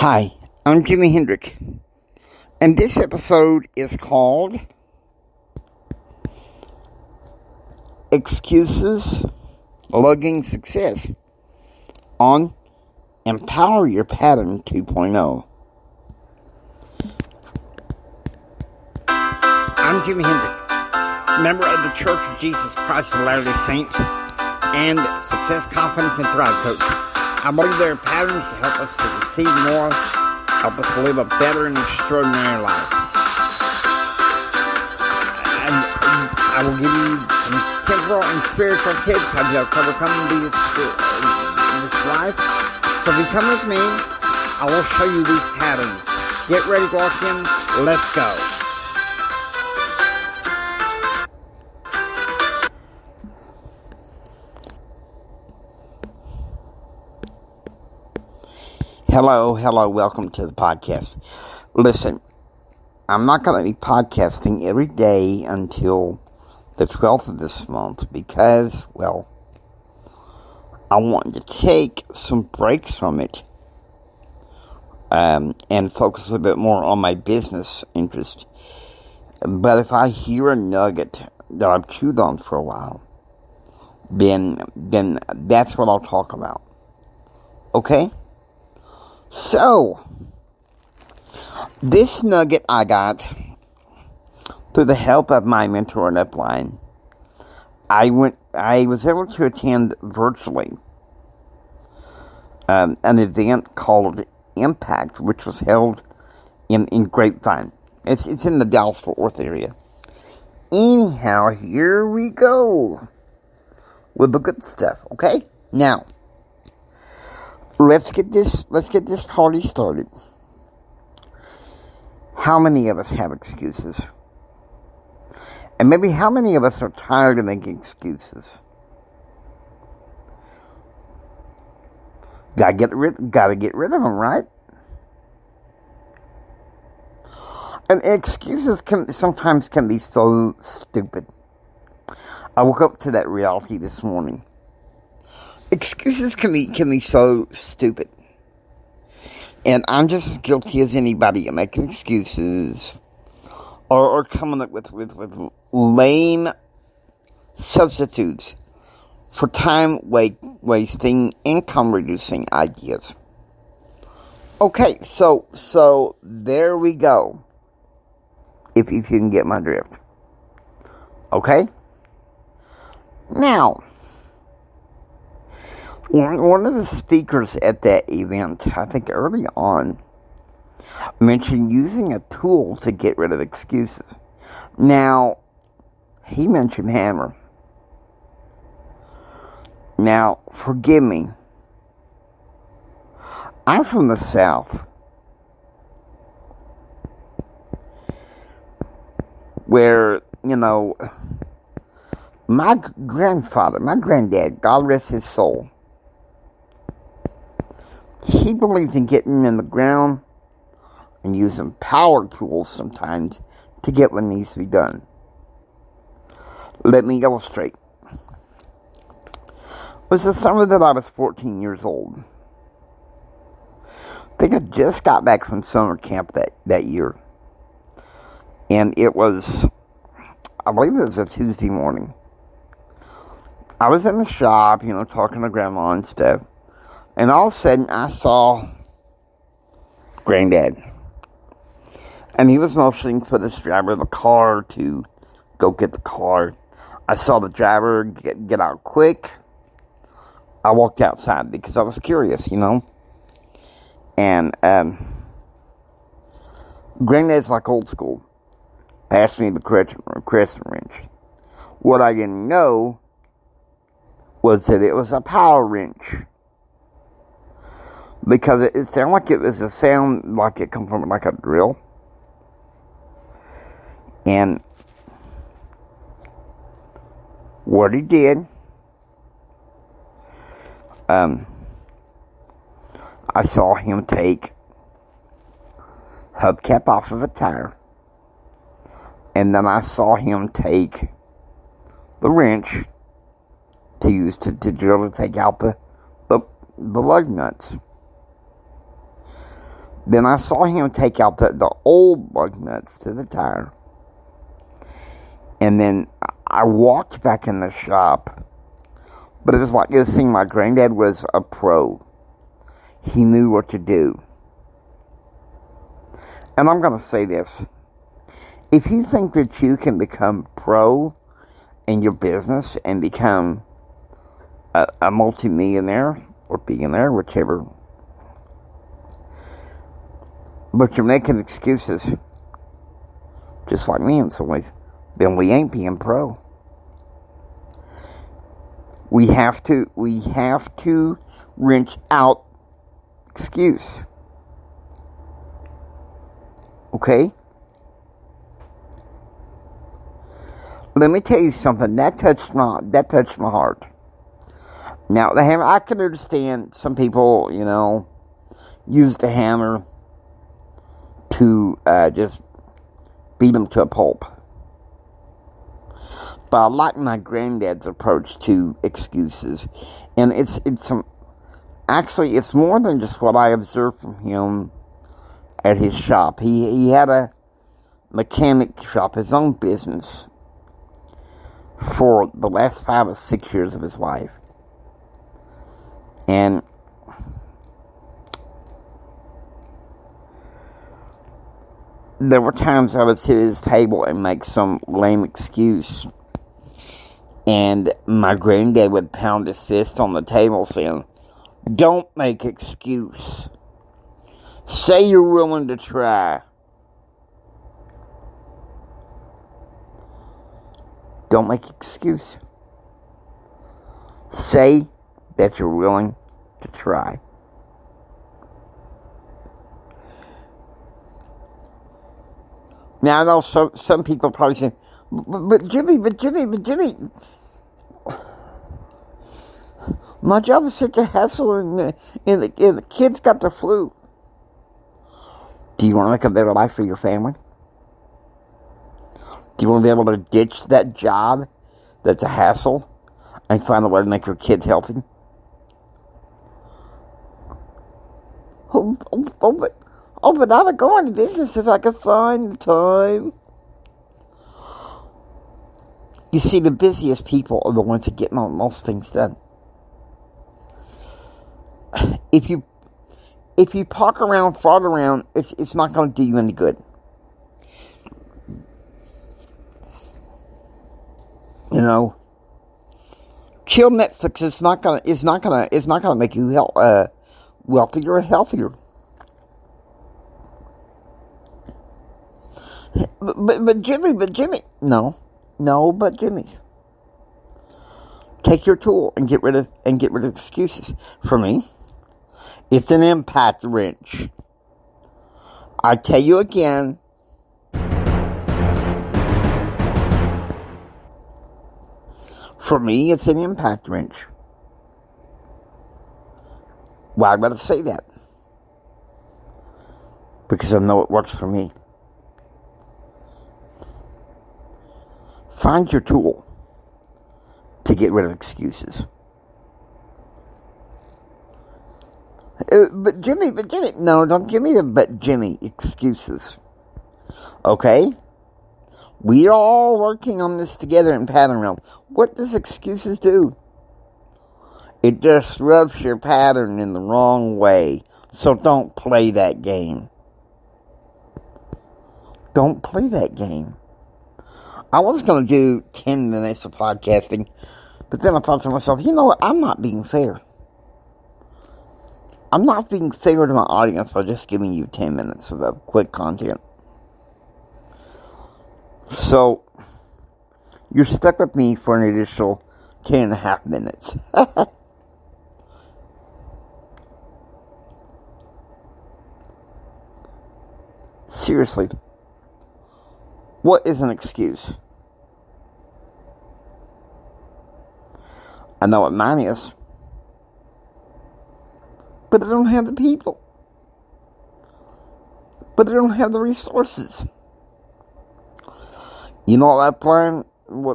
Hi, I'm Jimi Hendrick, and this episode is called Excuses Lugging Success on Empower Your Pattern 2.0. I'm Jimi Hendrick, member of the Church of Jesus Christ of Latter-day Saints and Success, Confidence, and Thrive Coach. I believe there are patterns to help us to receive more, help us to live a better and extraordinary life. And I will give you some temporal and spiritual tips how to overcome this life. So if you come with me, I will show you these patterns. Get ready to walk in. Let's go. Hello, welcome to the podcast. Listen, I'm not going to be podcasting every day until the 12th of this month because, well, I want to take some breaks from it and focus a bit more on my business interest. But if I hear a nugget that I've chewed on for a while, then that's what I'll talk about. Okay? So, this nugget I got through the help of my mentor and upline. I was able to attend virtually an event called Impact, which was held in Grapevine. It's in the Dallas-Fort Worth area. Anyhow, here we go with the good stuff. Okay, now. Let's get this party started. How many of us have excuses? And maybe how many of us are tired of making excuses? Gotta get rid of them, right? And excuses sometimes can be so stupid. I woke up to that reality this morning. Excuses can be so stupid. And I'm just as guilty as anybody of making excuses or coming up with lame substitutes for time wasting, income reducing ideas. Okay, so there we go. If you can get my drift. Okay? Now, one of the speakers at that event, I think early on, mentioned using a tool to get rid of excuses. Now, he mentioned hammer. Now, forgive me. I'm from the South, where, my granddad, God rest his soul, he believes in getting in the ground and using power tools sometimes to get what needs to be done. Let me illustrate. It was the summer that I was 14 years old. I think I just got back from summer camp that year. And it was, I believe it was a Tuesday morning. I was in the shop, talking to Grandma and stuff. And all of a sudden, I saw Granddad. And he was motioning for this driver of the car to go get the car. I saw the driver get out quick. I walked outside because I was curious, And Granddad's like old school. Passed me the crescent wrench. What I didn't know was that it was a power wrench. Because it sounded like it was a sound like it come from like a drill. And what he did, I saw him take hubcap off of a tire. And then I saw him take the wrench to use to drill to take out the lug nuts. Then I saw him take out the old lug nuts to the tire. And then I walked back in the shop. But it was like this thing, my granddad was a pro. He knew what to do. And I'm going to say this. If you think that you can become pro in your business and become a multimillionaire or billionaire, whichever, but you're making excuses, just like me in some ways, then we ain't being pro. We have to wrench out excuse. Okay? Let me tell you something. That touched my heart. Now, the hammer, I can understand some people, use the hammer to just beat them to a pulp. But I like my granddad's approach to excuses. And it's more than just what I observed from him at his shop. He had a mechanic shop, his own business, for the last 5 or 6 years of his life. And there were times I would sit at his table and make some lame excuse. And my granddad would pound his fist on the table saying, "Don't make excuse. Say you're willing to try. Don't make excuse. Say that you're willing to try." Now, I know some people probably say, but Jimmy, my job is such a hassle, and the kids got the flu. Do you want to make a better life for your family? Do you want to be able to ditch that job that's a hassle and find a way to make your kids healthy? But I would go into business if I could find the time. You see, the busiest people are the ones that get most things done. If you park around, fart around, it's not going to do you any good. Chill Netflix is not gonna make you wealthier or healthier. But Jimmy, no, but Jimmy, take your tool and get rid of excuses. For me, it's an impact wrench. I tell you again. For me, it's an impact wrench. Why would I say that? Because I know it works for me. Find your tool to get rid of excuses. But Jimmy, no, don't give me the "but Jimmy" excuses. Okay? We are all working on this together in pattern realm. What does excuses do? It just rubs your pattern in the wrong way. So don't play that game. Don't play that game. I was going to do 10 minutes of podcasting, but then I thought to myself, you know what? I'm not being fair. I'm not being fair to my audience by just giving you 10 minutes of quick content. So, you're stuck with me for an additional 10 and a half minutes. Seriously. What is an excuse? I know what mine is. But I don't have the people. But I don't have the resources. You know what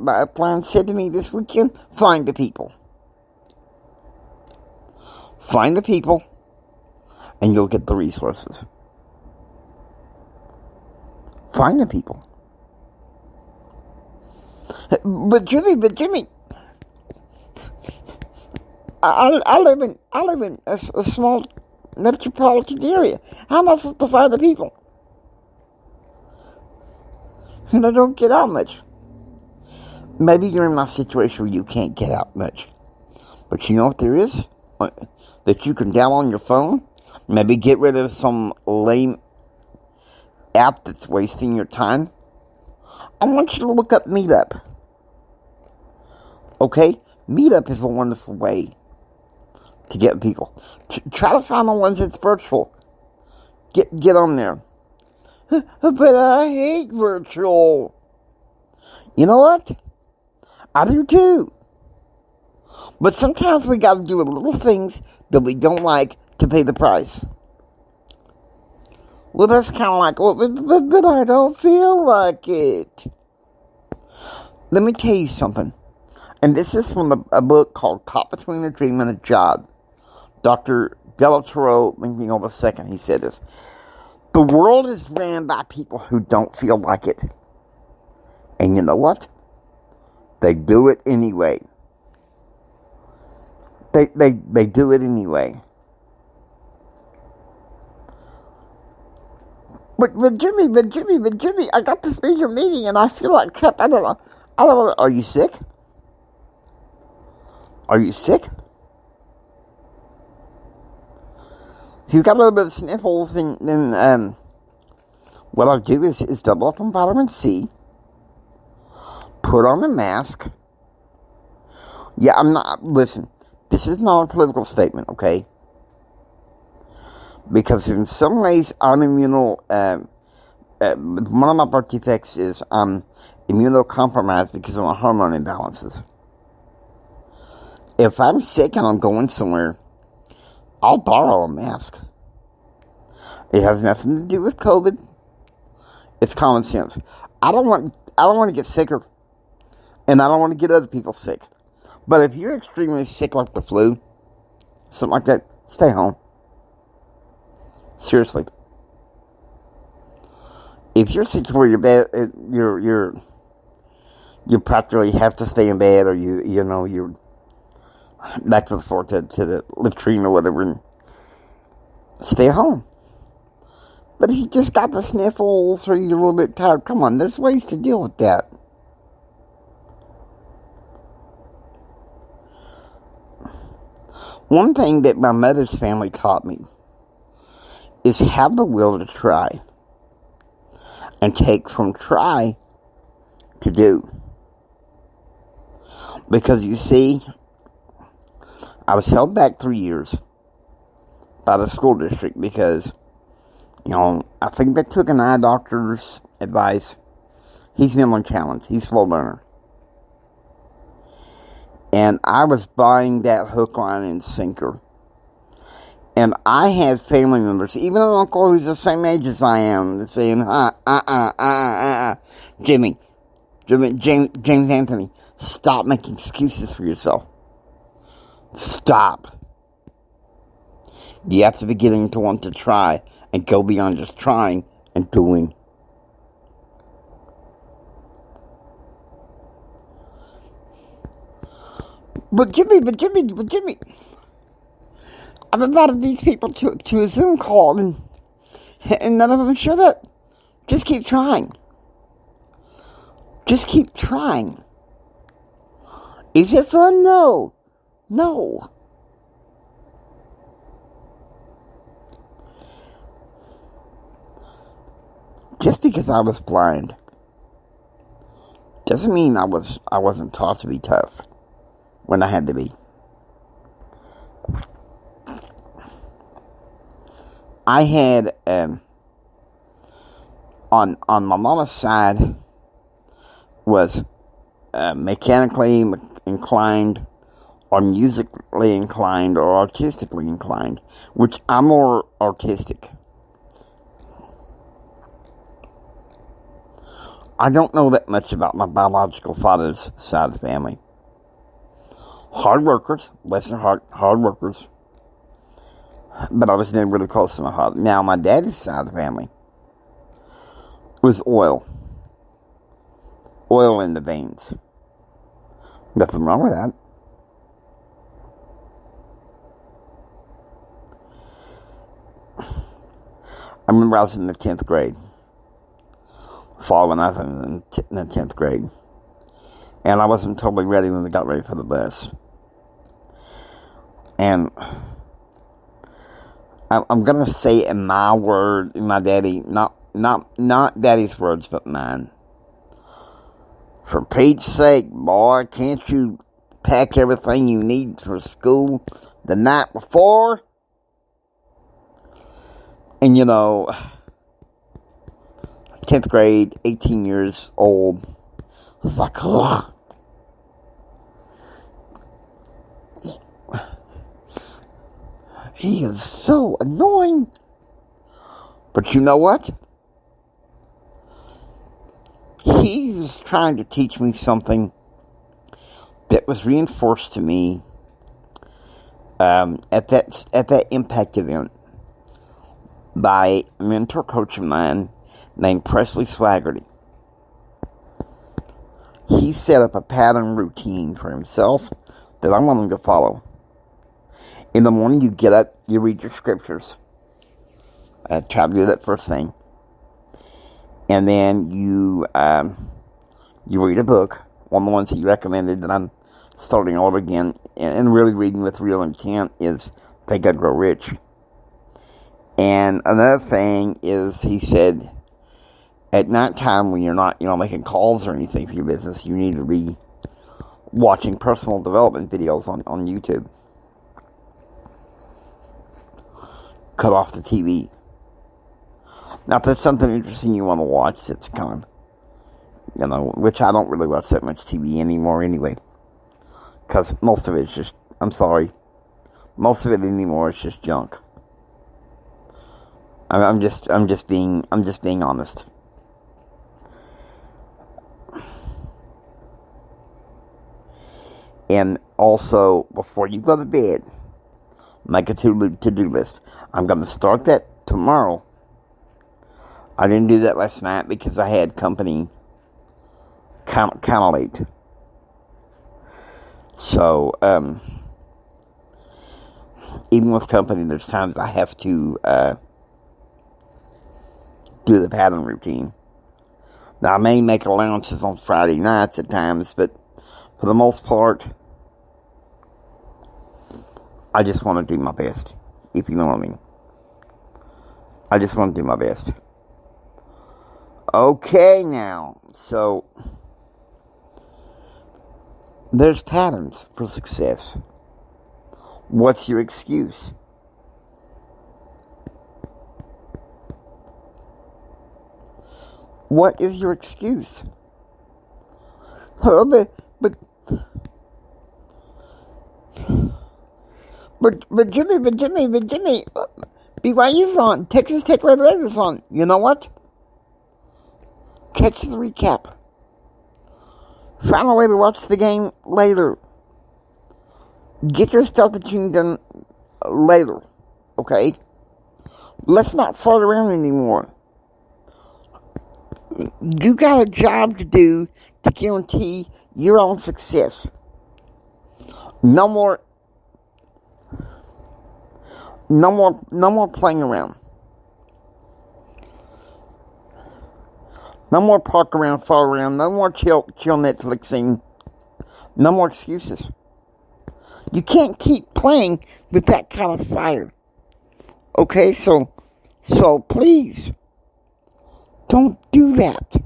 my upline said to me this weekend? Find the people. Find the people, and you'll get the resources. find the people. But Jimmy, I live in a small metropolitan area. How am I supposed to find the people? And I don't get out much. Maybe you're in my situation where you can't get out much. But you know what there is? That you can download on your phone? Maybe get rid of some lame app that's wasting your time. I want you to look up Meetup. Okay? Meetup is a wonderful way to get people. Try to find the ones that's virtual. Get on there. But I hate virtual. You know what? I do too. But sometimes we gotta do little things that we don't like to pay the price. Well, that's kind of like, well, but I don't feel like it. Let me tell you something. And this is from a book called Caught Between a Dream and a Job. Dr. Delatoro, thinking of a second, he said this. The world is ran by people who don't feel like it. And you know what? They do it anyway. They do it anyway. But Jimmy, I got this major meeting and I feel like crap. I don't know. Are you sick? Are you sick? If you've got a little bit of sniffles, then what I'll do is double up on vitamin C. Put on a mask. Yeah, listen, this is not a political statement, okay? Because in some ways, I'm one of my birth defects is I'm immunocompromised because of my hormone imbalances. If I'm sick and I'm going somewhere, I'll borrow a mask. It has nothing to do with COVID. It's common sense. I don't want to get sicker. And I don't want to get other people sick. But if you're extremely sick like the flu, something like that, stay home. Seriously. If you're sick to where you practically have to stay in bed, or you're back to the floor to the latrine or whatever, and stay home. But if you just got the sniffles or you're a little bit tired, come on, there's ways to deal with that. One thing that my mother's family taught me is have the will to try and take from try to do. Because you see, I was held back 3 years by the school district because, I think they took an eye doctor's advice. He's mentally challenged. He's slow learner. And I was buying that hook, line, and sinker. And I had family members, even an uncle who's the same age as I am, saying, James Anthony, stop making excuses for yourself. Stop. You have to be getting to want to try and go beyond just trying and doing. But Jimmy, I've invited these people to a Zoom call, and none of them showed up. Just keep trying. Just keep trying. Is it fun? No. Just because I was blind doesn't mean I wasn't taught to be tough when I had to be. I had on my mama's side was mechanically inclined, or musically inclined, or artistically inclined, which I'm more artistic. I don't know that much about my biological father's side of the family. Hard workers, bless their heart, hard workers. But I was never really close to my father. Now, my daddy's side of the family was oil. Oil in the veins. Nothing wrong with that. I remember I was in the 10th grade. Fall when I was in the 10th grade. And I wasn't totally ready when we got ready for the bus. And I'm going to say it in my word, in my daddy, not daddy's words, but mine. For Pete's sake, boy, can't you pack everything you need for school the night before? And 10th grade, 18 years old, I was like, ugh. He is so annoying. But you know what? He's trying to teach me something that was reinforced to me at that impact event by a mentor coach of mine named Presley Swaggerty. He set up a pattern routine for himself that I want him to follow. In the morning, you get up, you read your scriptures. I try to do that first thing. And then you read a book. One of the ones that you recommended that I'm starting over again and really reading with real intent is Think and Grow Rich. And another thing is, he said, at nighttime when you're not, making calls or anything for your business, you need to be watching personal development videos on YouTube. Cut off the TV. Now, if there's something interesting you want to watch, it's kind of, which I don't really watch that much TV anymore anyway. Because most of it's just, most of it anymore is just junk. I'm just being honest. And also, before you go to bed, make a to-do list. I'm going to start that tomorrow. I didn't do that last night because I had company kind of late. So, even with company, there's times I have to do the pattern routine. Now, I may make allowances on Friday nights at times, but for the most part, I just want to do my best, if you know what I mean. I just want to do my best. Okay, now, so there's patterns for success. What's your excuse? What is your excuse? But Jimmy, BYU's on. Texas Tech Red Raiders on. You know what? Catch the recap. Find a way to watch the game later. Get your stuff that you need done later. Okay? Let's not fart around anymore. You got a job to do to guarantee your own success. No more playing around. No more park around, fall around. No more chill Netflixing. No more excuses. You can't keep playing with that kind of fire. Okay, so please, don't do that.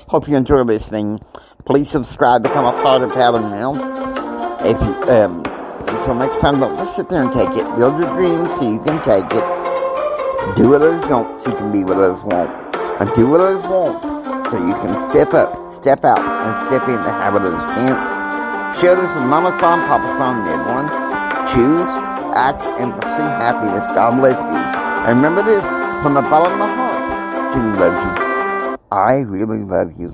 Hope you enjoy listening. Please subscribe, become a part of Pattern Realm. If you, until next time, don't just sit there and take it. Build your dreams so you can take it. Do what others don't so you can be what others won't. And do what others won't so you can step up, step out, and step in to have what others can't. Share this with Mama Son, Papa Son, and everyone. Choose, act, and pursue happiness. God bless you. And remember this, from the bottom of my heart, Jimmy loves you. I really love you.